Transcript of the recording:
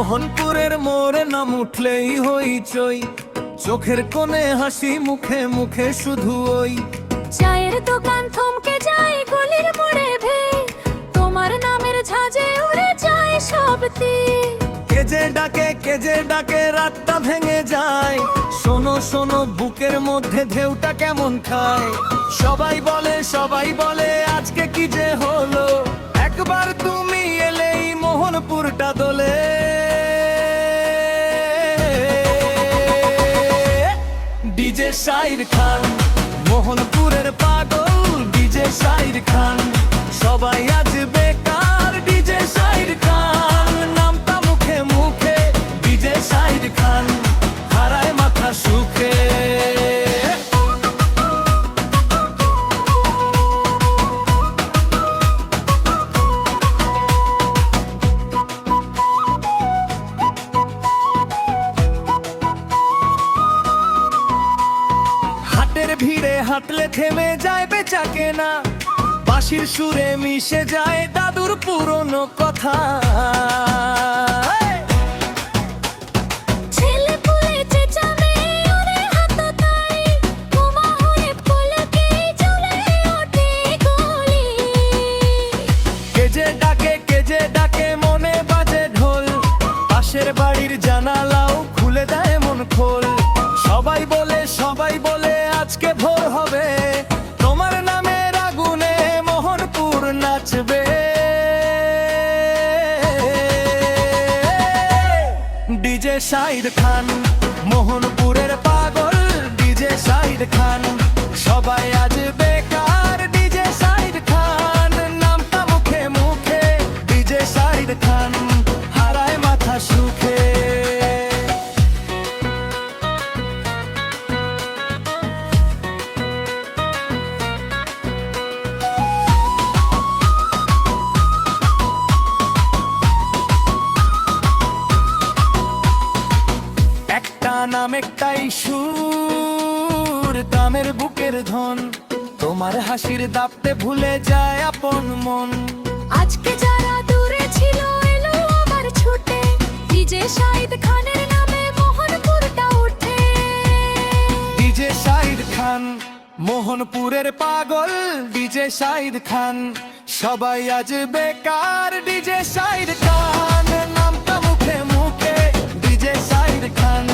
মোহনপুরের মোড়ে নাম উঠলেই হইচই, চোখের কোণে হাসি, মুখে মুখে শুধু ওই চায়ের দোকান থমকে যায় গলির মোড়ে ভেই, তোমার নামের ঝাঁজে উড়ে যায় সব তীর। কে যে ডাকে রাতটা ভেঙে যায়, শোনো শোনো বুকের মধ্যে ঢেউটা কেমন খায়। সবাই বলে আজকে কি যে হলো, একবার তুমি এলেই মোহনপুরটা দোলে। ডিজে শাহির খান, মোহনপুরের পাগল ডিজে শাহির খান। সবাই আজ বেকার, ডিজে শাহির খান নামটা মুখে মুখে, ডিজে শাহির খান হারায় মাথা সুখে। হাটের ভিড়ে হাঁটলে থেমে যায় বেচা কেনা, বাঁশির সুরে মিশে যায় দাদুর পুরনো কথা। ছেলে পুলে চেঁচাবে ওরে হাততালি, বোমা হয়ে পলকে জ্বলে ওঠে গলি। কে যে ডাকে মনে বাজে ঢোল, পাশের বাড়ির জানালাও খুলে দেয় মন খোল। সবাই বলে আজকে ভোর হবে, তোমার নামের আগুনে মোহনপুর নাচবে। ডিজে শাহির খান, মোহনপুরের পাগল ডিজে শাহির খান। সবাই আজ বেকার, ডিজে শাহির খান নামটা মুখে মুখে, ডিজে শাহির খান হারায় মাথা সুখে। একটা নাম একটাই সুর, দামের বুকের ধন, তোমার হাসির দাপটে ভুলে যায় আপন মন। আজকে যারা দূরে ছিল এলো আবার ছুটে, ডিজে শাহিদ খানের নামে মোহনপুরটা ওঠে। ডিজে শাহিদ খান, মোহনপুরের পাগল ডিজে শাহিদ খান। সবাই আজ বেকার, ডিজে শাহিদ খান নামটা মুখে মুখে, ডিজে শাহিদ খান